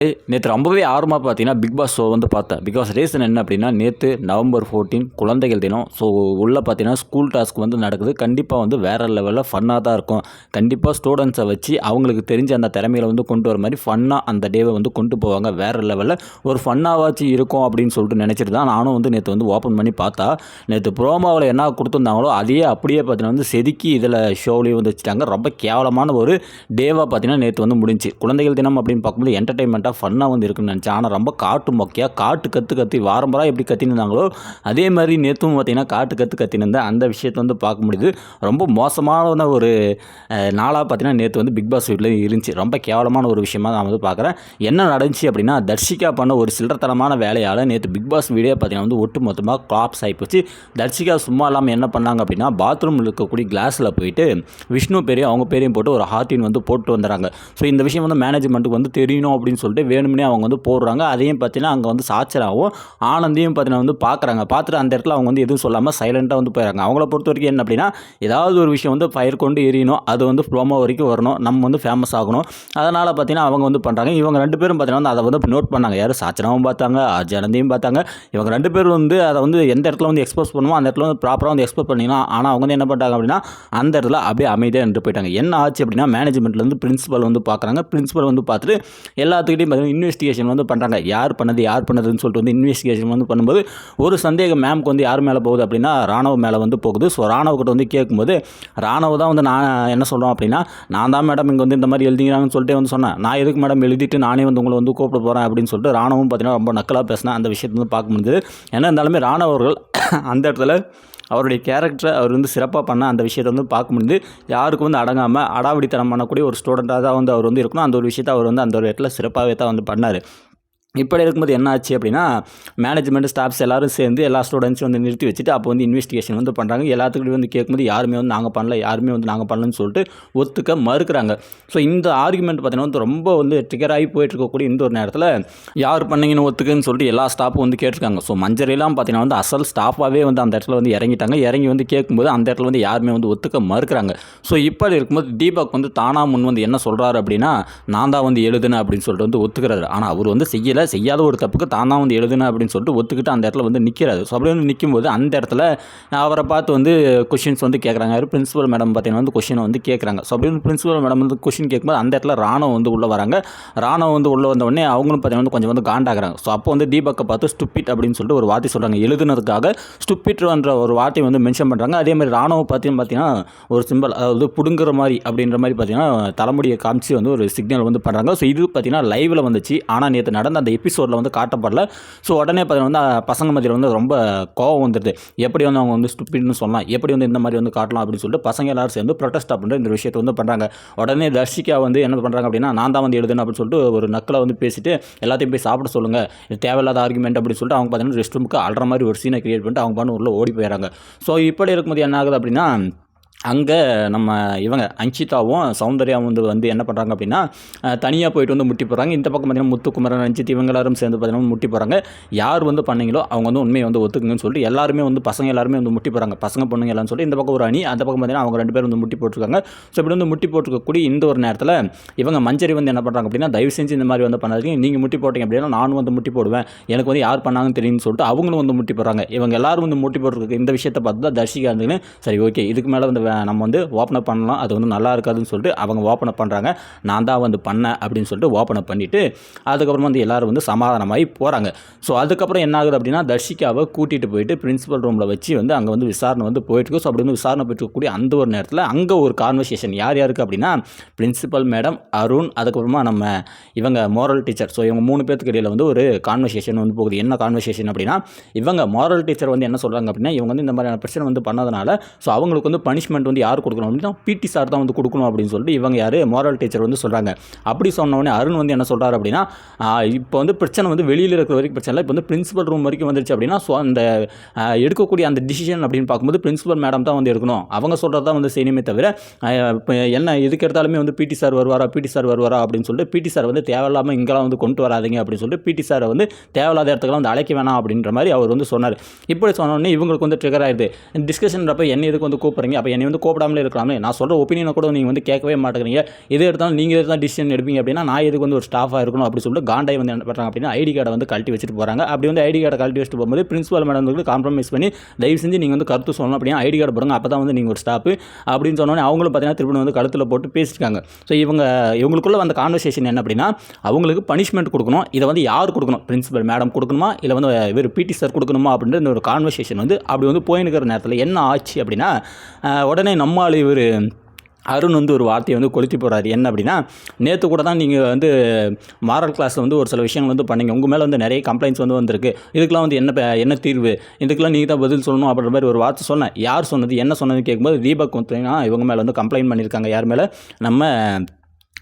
நேற்று ரொம்பவே ஆர்வமாக பார்த்தீங்கன்னா பிக் பாஸ் ஷோ வந்து பார்த்தேன். பிகாஸ் ரீசன் என்ன அப்படின்னா, நேற்று நவம்பர் 14 குழந்தைகள் தினம். ஸோ உள்ளே பார்த்தீங்கன்னா ஸ்கூல் டாஸ்க் வந்து நடக்குது. கண்டிப்பாக வந்து வேறு லெவலில் ஃபன்னாக தான் இருக்கும். கண்டிப்பாக ஸ்டூடெண்ட்ஸை வச்சு அவங்களுக்கு தெரிஞ்ச அந்த திறமையில வந்து கொண்டு வர மாதிரி ஃபன்னாக அந்த டேவை வந்து கொண்டு போவாங்க. வேறு லெவலில் ஒரு ஃபன்னாவாச்சு இருக்கும் அப்படின்னு சொல்லிட்டு நினச்சிட்டு தான் நானும் வந்து நேற்று வந்து ஓப்பன் பண்ணி பார்த்தா, நேற்று ப்ரோமோவில் என்ன கொடுத்துருந்தாங்களோ அதையே அப்படியே பார்த்தீங்கன்னா வந்து செதுக்கி இதில் ஷோவிலையும் வந்து வச்சுட்டாங்க. ரொம்ப கேவலமான ஒரு டேவாக பார்த்தீங்கன்னா நேற்று வந்து முடிஞ்சு. குழந்தைகள் தினம் அப்படின்னு பார்க்கும்போது என்டர்டைன்மெண்ட்டாக ஃபன்னாக வந்து இருக்குன்னு நினச்சேன். ஆனால் ரொம்ப காட்டு மொக்கையாக காட்டு கத்தி வாரம்பராக எப்படி கத்தினிருந்தாங்களோ அதே மாதிரி நேற்றும் பார்த்தீங்கன்னா காட்டு கத்தினிருந்தேன். அந்த விஷயத்தை வந்து பார்க்க முடியுது. ரொம்ப மோசமான ஒரு நாளாக பார்த்தீங்கன்னா நேற்று வந்து பிக் பாஸ் வீட்டில் இருந்துச்சு. ரொம்ப கேவலமான ஒரு விஷயமாக நான் வந்து பார்க்குறேன். என்ன நடந்துச்சு அப்படின்னா, தர்ஷிகா பண்ண ஒரு சில்லறத்தனமான வேலையால் நேற்று பிக் பாஸ் வீடியோ பார்த்தீங்கன்னா வந்து ஒட்டு மொத்தமாக கிளாப்ஸ் ஆகிப்போச்சு. தர்ஷிகா சும்மா இல்லாமல் என்ன பண்ணாங்க அப்படின்னா, பாத்ரூமில் இருக்கக்கூடிய கிளாஸில் போயிட்டு விஷ்ணு பேரையும் அவங்க பேரையும் போட்டு ஒரு ஹார்ட்டின் வந்து போட்டு வந்துடுறாங்க. ஸோ இந்த விஷயம் வந்து மேனேஜ்மெண்ட்டுக்கு வந்து தெரியணும் அப்படின்னு சொல்லிட்டு வேணும்னே அவங்க வந்து போடுறாங்க. அதையும் பார்த்தீங்கன்னா அங்கே வந்து சாட்சராகவும் ஆனந்தியும் பார்த்தீங்கன்னா வந்து பார்க்குறாங்க. பார்த்துட்டு அந்த இடத்துல அவங்க வந்து எதுவும் சொல்லாமல் சைலண்ட்டாக வந்து போயிடறாங்க. அவங்கள பொறுத்த வரைக்கும் என்ன அப்படின்னா, ஏதாவது ஒரு விஷயம் வந்து ஃபயர் கொண்டு எரியணும், அது வந்து ப்ரோமோ வரைக்கும் வரணும், நம்ம வந்து ஃபேமஸ் ஆகணும். அதனால் பார்த்தீங்கன்னா அவங்க வந்து பண்ணுறாங்க. இவங்க 2 பேரும் பார்த்தீங்கன்னா வந்து அதை வந்து நோட் பண்ணாங்க. யார் சாட்சராகவும் பார்த்தாங்க, ஜனந்தையும் பார்த்தாங்க. இவங்க 2 பேரும் வந்து அதை வந்து எந்த இடத்துல வந்து எக்ஸ்போஸ் பண்ணுமோ அந்த இடத்துல வந்து ப்ராப்பராக வந்து எக்ஸ்போஸ் பண்ணிக்கலாம். ஆனால் அவங்க வந்து என்ன பண்ணிட்டாங்க அப்படின்னா, அந்த இடத்துல அப்படியே அமைதியாக நின்று போயிட்டாங்க. என்ன ஆச்சு அப்படின்னா, மேனேஜ்மெண்ட்லேருந்து பிரின்சிபல் வந்து பார்க்குறாங்க. பிரின்சிபல் வந்து பார்த்துட்டு எல்லாத்துக்கிட்டையும் பார்த்தீங்கன்னா இன்வெஸ்டிகேஷன் வந்து பண்ணுறாங்க. யார் பண்ணதுன்னு சொல்லிட்டு வந்து இன்வெஸ்டிகேஷன் வந்து பண்ணும்போது ஒரு சந்தேகம் மேம்க்கு வந்து யார் மேலே போகுது அப்படின்னா, ராணவ் மேலே வந்து போகுது. ஸோ ராணவ் கிட்ட வந்து கேட்கும்போது, ராணவ் தான் வந்து நான் என்ன சொல்கிறோம் அப்படின்னா, நான் தான் மேடம் இங்கே வந்து இந்த மாதிரி எழுதிங்கிறாங்கன்னு சொல்லிட்டு வந்து சொன்னேன். நான் எதுக்கு மேடம் எழுதிட்டு நானே வந்து உங்களை வந்து கூப்பிட போகிறேன் அப்படின்னு சொல்லிட்டு ராணவும் பார்த்தீங்கன்னா ரொம்ப நக்கலாக பேசினேன். அந்த விஷயத்தை வந்து பார்க்க முடியுது. ஏன்னா இருந்தாலுமே ராணவ் அவர்கள் அந்த இடத்துல அவருடைய கேரக்டரை அவர் வந்து சிறப்பாக பண்ண அந்த விஷயத்தை வந்து பார்க்க முடியுது. யாருக்கும் வந்து அடங்காமல் அடாவடித்தனம் பண்ணக்கூடிய ஒரு ஸ்டூடெண்ட்டாக தான் வந்து அவர் வந்து இருக்கணும். அந்த ஒரு விஷயத்தை அவர் வந்து அந்த ஒரு இடத்துல சிறப்பாகவே தான் வந்து பண்ணார். இப்படி இருக்கும்போது என்ன ஆச்சு அப்படின்னா, மேனேஜ்மெண்ட் ஸ்டாஃப்ஸ் எல்லோரும் சேர்ந்து எல்லா ஸ்டூடெண்ட்ஸும் வந்து நிறுத்தி வச்சுட்டு அப்போ வந்து இன்வெஸ்டிகேஷன் வந்து பண்ணுறாங்க. எல்லாத்துக்கிட்டையும் வந்து கேட்கும்போது யாருமே வந்து நாங்கள் பண்ணலன்னு சொல்லிட்டு ஒத்துக்க மறுக்கிறாங்க. ஸோ இந்த ஆர்குமெண்ட் பார்த்தீங்கன்னா வந்து ரொம்ப வந்து ட்ரிகர் ஆகி போயிட்டு இருக்கக்கூடிய இந்த ஒரு நேரத்தில் யார் பண்ணீங்கன்னு ஒத்துக்குன்னு சொல்லிட்டு எல்லா ஸ்டாஃப்பும் வந்து கேட்டிருக்காங்க. ஸோ மஞ்சரிலாம் பார்த்தீங்கன்னா வந்து அசல் ஸ்டாஃபாகவே வந்து அந்த இடத்துல வந்து இறங்கி வந்து கேட்கும்போது அந்த இடத்துல வந்து யாருமே வந்து ஒத்துக்க மறுக்கிறாங்க. ஸோ இப்படி இருக்கும்போது தீபக் வந்து தானா முன் வந்து என்ன சொல்கிறாரு அப்படின்னா, நான் தான் வந்து எழுதுனேன் அப்படின்னு சொல்லிட்டு வந்து ஒத்துக்கிறாரு. ஆனால் அவர் வந்து செய்யாத ஒரு தப்புக்கு தான் வந்து எழுதுனேன் அப்படின்னு சொல்லிட்டு ஒத்துக்கிட்டு அந்த இடத்துல வந்து நிற்கிறாரு. ஸோ அப்படி வந்து நிற்கும்போது அந்த இடத்துல அவரை பார்த்து வந்து கொஷின்ஸ் வந்து கேட்குறாங்க. பிரின்சிபல் மேடம் பார்த்தீங்கன்னா வந்து கொஷினை வந்து கேட்குறாங்க. ஸோ அப்படி வந்து பிரின்சிபல் மேடம் வந்து கொஷின் கேட்கும்போது அந்த இடத்துல ராணவ் வந்து உள்ளே வராங்க. ராணவ் வந்து உள்ளே வந்த உடனே அவங்களும் பார்த்தீங்கன்னா வந்து கொஞ்சம் வந்து காண்டாகிறாங்க. ஸோ அப்போ வந்து தீபக்கை பார்த்து ஸ்டூபிட் அப்படின்னு சொல்லிட்டு ஒரு வார்த்தை சொல்கிறாங்க. எழுதுனதுக்காக ஸ்டூபிட்ன்ற ஒரு வார்த்தையை வந்து மென்ஷன் பண்ணுறாங்க. அதே மாதிரி ராணவ் பார்த்தீங்கன்னா ஒரு சிம்பிள், அதாவது புடுங்குற மாதிரி அப்படின்ற மாதிரி பார்த்தீங்கன்னா தலைமுடியை காமிச்சு வந்து ஒரு சிக்னல் வந்து பண்ணுறாங்க. ஸோ இது பார்த்தீங்கன்னா லைவில் வந்துச்சு. ஆனால் நேற்று நடந்த அந்த எபிசோடில் வந்து காட்டப்படல. ஸோ உடனே பார்த்தீங்கன்னா வந்து பசங்க மத்தியில் வந்து ரொம்ப கோவம் வந்துடுது. எப்படி வந்து அவங்க வந்து ஸ்டூபிட்னு சொல்லலாம், எப்படி வந்து இந்த மாதிரி வந்து காட்டலாம் அப்படின்னு சொல்லிட்டு பசங்க எல்லாரும் சேர்ந்து ப்ரொடெஸ்ட் அப்படின்ற இந்த விஷயத்தை வந்து பண்ணுறாங்க. உடனே தர்ஷிகா வந்து என்ன பண்ணுறாங்க அப்படின்னா, நான் தான் வந்து எழுதுனேன் அப்படின்னு சொல்லிட்டு ஒரு நக்கலை வந்து பேசிட்டு எல்லாத்தையும் போய் சாப்பிட சொல்லுங்கள், இது தேவையில்லாத ஆர்குமெண்ட் அப்படின்னு சொல்லிட்டு அவங்க பார்த்தீங்கன்னா ரெஸ்ட் ரூமுக்கு அல்ற மாதிரி ஒரு சீனை கிரியேட் பண்ணிட்டு அவங்க பண்ண உள்ள ஓடி போயிடறாங்க. ஸோ இப்படி இருக்கும்போது என்ன ஆகுது அப்படின்னா, அங்கே நம்ம இவங்க அஞ்சிதாவும் சௌந்தர்யாவும் வந்து என்ன பண்ணுறாங்க அப்படின்னா, தனியாக போயிட்டு வந்து முட்டி போகிறாங்க. இந்த பக்கம் பார்த்தீங்கன்னா முத்துக்குமரன், ரஞ்சித் இவங்க எல்லாரும் சேர்ந்து பார்த்தீங்கன்னா முட்டி போகிறாங்க. யார் வந்து பண்ணீங்களோ அவங்க வந்து உண்மையை வந்து ஒத்துக்குங்கன்னு சொல்லிட்டு எல்லாருமே வந்து பசங்க எல்லாருமே வந்து முட்டி போகிறாங்க. பசங்க பொண்ணுங்க எல்லாம்னு சொல்லிட்டு இந்த பக்கம் ஒரு அணி, அந்த பக்கம் பார்த்தீங்கன்னா அவங்க 2 பேர் வந்து முட்டி போட்டிருக்காங்க. ஸோ இப்படி வந்து முட்டி போட்டிருக்கக்கூடிய இந்த ஒரு நேரத்தில் இவங்க மஞ்சரி வந்து என்ன பண்ணுறாங்க அப்படின்னா, தயவு செஞ்சு இந்த மாதிரி வந்து பண்ணாதீங்க, நீங்கள் முட்டி போட்டிங்க அப்படின்னா நானும் வந்து முட்டி போடுவேன், எனக்கு வந்து யார் பண்ணாங்கன்னு தெரியும்னு சொல்லிட்டு அவங்களும் வந்து முட்டி போடுறாங்க. இவங்க எல்லாரும் வந்து முட்டி போட்டிருக்க இந்த விஷயத்தை பார்த்து தான் தர்ஷிகா இருந்துன்னு, சரி ஓகே இதுக்கு மேலே வந்து நம்ம வந்து ஓப்பன் அப் பண்ணலாம், அது வந்து நல்லா இருக்காதுன்னு சொல்லிட்டு அவங்க ஓப்பன் அப் பண்ணுறாங்க. நான் தான் வந்து பண்ணேன் அப்படின்னு சொல்லிட்டு ஓப்பன் அப் பண்ணிவிட்டு அதுக்கப்புறம் வந்து எல்லோரும் வந்து சமாதானமாகி போகிறாங்க. ஸோ அதுக்கப்புறம் என்ன ஆகுது அப்படின்னா, தர்ஷிகாவை கூட்டிகிட்டு போயிட்டு பிரின்சிபல் ரூமில் வச்சு வந்து அங்கே வந்து விசாரணை வந்து போயிட்டுருக்கு. ஸோ அப்படி வந்து விசாரணை போயிட்டு இருக்கக்கூடிய அந்த ஒரு நேரத்தில் அங்கே ஒரு கான்வர்சேஷன் யாருக்கு அப்படின்னா, பிரின்சிபல் மேடம், அருண், அதுக்கப்புறமா நம்ம இவங்க மோரல் டீச்சர். ஸோ இவங்க 3 பேருக்கு இடையில் வந்து ஒரு கான்வர்சேஷன் வந்து போகுது. என்ன கான்வர்சேஷன் அப்படின்னா, இவங்க மோரல் டீச்சர் வந்து என்ன சொல்கிறாங்க அப்படின்னா, இவங்க வந்து இந்த மாதிரியான பிரச்சனை வந்து பண்ணதுனால ஸோ அவங்களுக்கு வந்து பனிஷ்மெண்ட் வந்து யார் கொடுக்கணும் அப்படின்னா பிடி சார் தான் வந்து கொடுக்கணும் அப்படின்னு சொல்லிட்டு இவங்க யார் மோரல் டீச்சர் வந்து சொல்கிறாங்க. அப்படி சொன்ன உடனே அருண் வந்து என்ன சொல்கிறார் அப்படின்னா, இப்போ வந்து பிரச்சனை வந்து வெளியில் இருக்கிற வரைக்கும் பிரச்சனை இல்லை, இப்போ வந்து பிரின்சிபல் ரூம் வரைக்கும் வந்துருச்சு அப்படின்னா ஸோ அந்த எடுக்கக்கூடிய அந்த டிசிஷன் அப்படின்னு பார்க்கும்போது பிரின்சிபல் மேடம் தான் வந்து எடுக்கணும், அவங்க சொல்கிறது தான் வந்து செய்யணுமே தவிர என்ன எதுக்கு எடுத்தாலுமே வந்து பிடி சார் வருவாரா அப்படின்னு சொல்லிட்டு பிடி சார் வந்து தேவையில்லாமல் இங்கெல்லாம் வந்து கொண்டு வராதிங்க அப்படின்னு சொல்லிட்டு பிடி சாரை வந்து தேவையில்லாத இடத்துக்குலாம் வந்து அழைக்க வேணாம் அப்படின்ற மாதிரி அவர் வந்து சொன்னார். இப்படி சொன்னோடனே இவங்களுக்கு வந்து ட்ரிகர் ஆயிடுது. டிஸ்கஷன்றப்போ என்ன எதுக்கு வந்து கூப்பிட்றீங்க, அப்போ என்ன வந்து கூப்பிடாமலே இருக்கலாமே, நான் சொல்கிற ஒப்பீனியனை கூட நீங்கள் வந்து கேட்கவே மாட்டேங்கிறீங்க, எது எடுத்தாலும் நீங்கள் தான் டிசிஷன் எடுப்பீங்க அப்படின்னா நான் எதுக்கு வந்து ஒரு ஸ்டாஃபாக இருக்கணும் அப்படி சொல்லிட்டு காண்டாய் வந்து என்ன பண்ணுறாங்க அப்படின்னா ஐடி கார்டை வந்து கழட்டி வச்சுட்டு போகிறாங்க. அப்படி வந்து ஐடி கார்டை கழட்டி வச்சுட்டு போகும்போது பிரின்சிபல் மேடம் வந்து காம்ப்ரமைஸ் பண்ணி தயவு செஞ்சு நீங்கள் வந்து கருத்து சொல்லணும் அப்படின்னா ஐடி கார்டு போடுங்க, அப்போ தான் வந்து நீங்கள் ஒரு ஸ்டாப்பு அப்படின்னு சொன்னோன்னே அவங்களும் பார்த்தீங்கன்னா திருப்பி வந்து கழுத்தில் போட்டு பேசியிருக்காங்க. ஸோ இவங்களுக்குள்ள வந்த கான்வர்சேஷன் என்ன அப்படின்னா அவங்களுக்கு பனிஷ்மெண்ட் கொடுக்கணும், இதை வந்து யார் கொடுக்கணும், பிரின்சிபல் மேடம் கொடுக்கணுமா இல்லை வந்து இவர் பிடி சார் கொடுக்கணுமா அப்படின்ற இந்த ஒரு கான்வர்சேஷன் வந்து அப்படி வந்து போயினுக்கிற நேரத்தில் என்ன ஆச்சு அப்படின்னா உடனே நம்மால் இவர் அருண் வந்து ஒரு வார்த்தையை வந்து கொளுத்தி போகிறாரு. என்ன அப்படின்னா நேற்று கூட தான் நீங்கள் வந்து மாரல் கிளாஸில் வந்து ஒரு சில விஷயங்கள் வந்து பண்ணீங்க, உங்கள் மேலே வந்து நிறைய கம்ப்ளைண்ட்ஸ் வந்து வந்திருக்கு, இதுக்கெலாம் வந்து என்ன தீர்வு, இதுக்கெல்லாம் நீங்கள் தான் பதில் சொல்லணும் அப்படின்ற மாதிரி ஒரு வார்த்தை சொன்னேன். யார் சொன்னது என்ன சொன்னதுன்னு கேட்கும்போது தீபக் வந்து இவங்க மேலே வந்து கம்ப்ளைண்ட் பண்ணியிருக்காங்க. யார் மேலே? நம்ம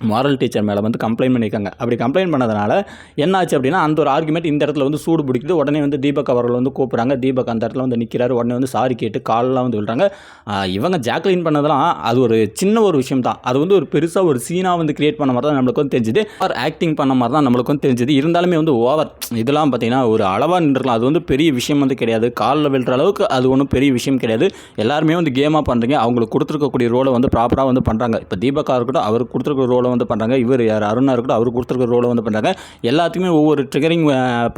மாரல் டீச்சர் மேலே வந்து கம்ப்ளைண்ட் பண்ணியிருக்காங்க. அப்படி கம்ப்ளைண்ட் பண்ணதுனால என்ன ஆச்சு அப்படின்னா அந்த ஒரு ஆர்குமெண்ட் இந்த இடத்துல வந்து சூடு பிடிக்குது. உடனே வந்து தீபக் அவர்கள் வந்து கூப்பிட்றாங்க. தீபக் அந்த இடத்துல வந்து நிற்கிறாரு. உடனே வந்து சாரி கேட்டு காலெலாம் வந்து விழுறாங்க. இவங்க ஜாக்லின் பண்ணதெல்லாம் அது ஒரு சின்ன ஒரு விஷயம் தான், அது வந்து ஒரு பெருசாக ஒரு சீனாக வந்து கிரியேட் பண்ண மாதிரி தான் நம்மளுக்கு வந்து தெரிஞ்சுது, ஓவர் ஆக்டிங் பண்ண மாதிரி தான் நம்மளுக்கு வந்து தெரிஞ்சுது. இருந்தாலுமே வந்து ஓவர் இதெல்லாம் பார்த்தீங்கன்னா ஒரு அளவாக நின்றுக்கலாம், அது வந்து பெரிய விஷயம் வந்து கிடையாது, காலில் விழுற அளவுக்கு அது ஒன்றும் பெரிய விஷயம் கிடையாது. எல்லாருமே வந்து கேமாக பண்ணுறீங்க, அவங்களுக்கு கொடுத்துருக்கக்கூடிய ரோலை வந்து ப்ராப்பராக வந்து பண்ணுறாங்க. இப்போ தீபக்காக இருக்கட்டும் அவருக்கு கொடுத்துருக்க ரோலை வந்து பண்ணுறாங்க, இவர் யார் அருணா இருக்கட்டும் அவருக்கு கொடுத்துருக்க ரோலை வந்து பண்ணுறாங்க. எல்லாத்துக்குமே ஒவ்வொரு ட்ரிகரிங்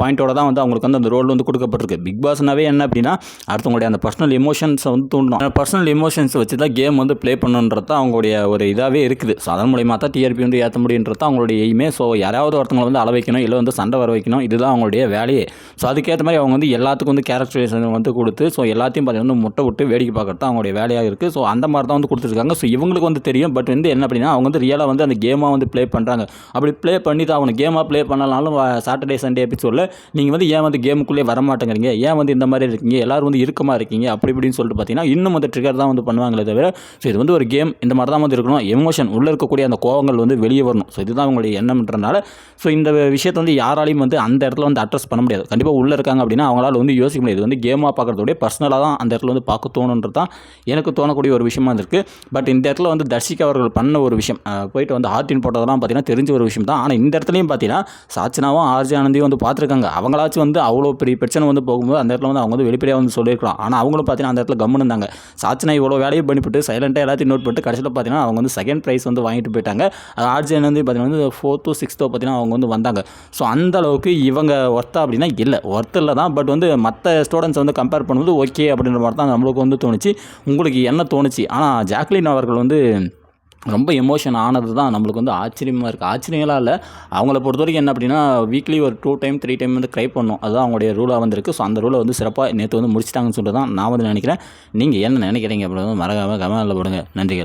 பாயிண்ட்டோட தான் வந்து அவங்களுக்கு வந்து அந்த ரோல் வந்து கொடுக்கப்பட்டிருக்கு. பிக் பாஸ்னாவே என்ன அப்படின்னா அடுத்தவங்களுடைய அந்த பர்சனல் எமோஷன்ஸை வந்து தூண்டணும், பர்சனல் எமோஷன்ஸை வச்சு தான் கேம் வந்து ப்ளே பண்ணுன்றது தான் அவங்களுடைய ஒரு இதாகவே இருக்குது. ஸோ அதன் மூலியமாக தான் டிஆர்பி வந்து ஏற்ற முடியுன்றது தான் அவங்களுடைய எய்மே. ஸோ யாராவது ஒருத்தவங்களை வந்து அள வைக்கணும் இல்லை வந்து சண்டை வர வைக்கணும், இதுதான் அவங்களுடைய வேலையே. ஸோ அதுக்கேற்ற மாதிரி அவங்க வந்து எல்லாத்துக்கும் வந்து கேரக்டரைசேஷன் வந்து கொடுத்து ஸோ எல்லாத்தையும் பார்த்தீங்கன்னா முட்டை விட்டு வேடிக்கை பார்க்குறது தான் அவங்களுடைய வேலையாக இருக்குது. ஸோ அந்த மாதிரி தான் வந்து கொடுத்துருக்காங்க. ஸோ இவங்களுக்கு வந்து தெரியும், பட் வந்து என்ன அப்படின்னா அவங்க வந்து ரியலாக வந்து அந்த கேமாக வந்து ப்ளே பண்ணுறாங்க. அப்படி ப்ளே பண்ணி தான் அவனை கேமாக ப்ளே பண்ணலாலும் சாட்டர்டே சண்டே எபிசோடில் நீங்கள் வந்து ஏன் வந்து கேமுக்குள்ளே வர மாட்டேங்கிறீங்க, ஏன் வந்து இந்த மாதிரி இருக்கீங்க, எல்லோரும் வந்து இறுக்கமாக இருக்கீங்க அப்படி இப்படின்னு சொல்லிட்டு பார்த்தீங்கன்னா இன்னும் வந்து ட்ரிகர் தான் வந்து பண்ணுவாங்களே தவிர ஸோ இது வந்து ஒரு கேம் இந்த மாதிரி தான் வந்து இருக்கணும், எமோஷன் உள்ளே இருக்கக்கூடிய அந்த கோவங்கள் வந்து வெளியே வரணும். ஸோ இதுதான் அவங்களுடைய எண்ணம்ன்றனால ஸோ இந்த விஷயத்தை வந்து யாராலையும் வந்து அந்த இடத்துல வந்து அட்ரஸ் பண்ண முடியாது. கண்டிப்பாக உள்ளே இருக்காங்க அப்படின்னா அவங்களால வந்து யோசிக்க முடியாது. இது வந்து கேமாக பார்க்குறதோடைய பர்சனலாக தான் அந்த இடத்துல வந்து பார்க்க தோணுன்றது தான் எனக்கு தோணக்கூடிய ஒரு விஷயமா இருக்குது. பட் இந்த இடத்துல வந்து தர்ஷிகா அவர்கள் பண்ண ஒரு விஷயம் போயிட்டு வந்து ஹார்டின் போட்டதெல்லாம் பார்த்தீங்கன்னா தெரிஞ்ச ஒரு விஷயம் தான். ஆனால் இந்த இடத்துலையும் பார்த்தீங்கன்னா சாச்சனாவும் ஆர்ஜி ஆனந்தியும் வந்து பார்த்துருக்காங்க. அவங்களாச்சும் வந்து அவ்வளோ பெரிய பிரச்சனை வந்து போகும்போது அந்த இடத்துல வந்து அவங்க வந்து வெளிப்படையாக வந்து சொல்லியிருக்கலாம். ஆனால் அவங்களும் பார்த்தீங்கன்னா அந்த இடத்துல கம்முன்னு இருந்தாங்க. சாச்சனா இவ்வளோ வேலையை பண்ணிவிட்டு சைலண்ட்டாக எல்லாத்தையும் நோட் பண்ணிட்டு கடைசியில் பார்த்தீங்கன்னா அவங்க வந்து செகண்ட் ப்ரைஸ் வந்து வாங்கிட்டு போயிட்டாங்க. ஆர்ஜி ஆனந்தி பார்த்தீங்கன்னா வந்து 4th 6th பார்த்தீங்கன்னா அவங்க வந்து வந்தாங்க. ஸோ அந்த அளவுக்கு இவங்க ஒர்த்தா அப்படின்னா இல்லை, ஒர்த் இல்லை தான். பட் வந்து மற்ற ஸ்டூடெண்ட்ஸ் வந்து கம்பேர் பண்ணும்போது ஓகே அப்படின்ற மாதிரி தான் நம்மளுக்கு வந்து தோணுச்சு. உங்களுக்கு என்ன தோணுச்சு? ஆனால் ஜாக்லின் அவர்கள் வந்து ரொம்ப எமோஷன் ஆனது தான் நம்மளுக்கு வந்து ஆச்சரியமாக இருக்குது. ஆச்சரியங்களாக இல்லை, அவங்கள பொறுத்த வரைக்கும் என்ன அப்படின்னா வீக்லி ஒரு 2 டைம் 3 டைம் வந்து க்ரை பண்ணணும், அதுதான் அவங்களுடைய ரூலாக வந்துருக்கு. ஸோ அந்த ரூலை வந்து சிறப்பாக நேற்று வந்து முடிச்சிட்டாங்கன்னு சொல்லிட்டு தான் நான் வந்து நினைக்கிறேன். நீங்கள் என்ன நினைக்கிறீங்க அப்படின்னு மறக்காமல் கமெண்ட்டில் போடுங்க. நன்றிகள்.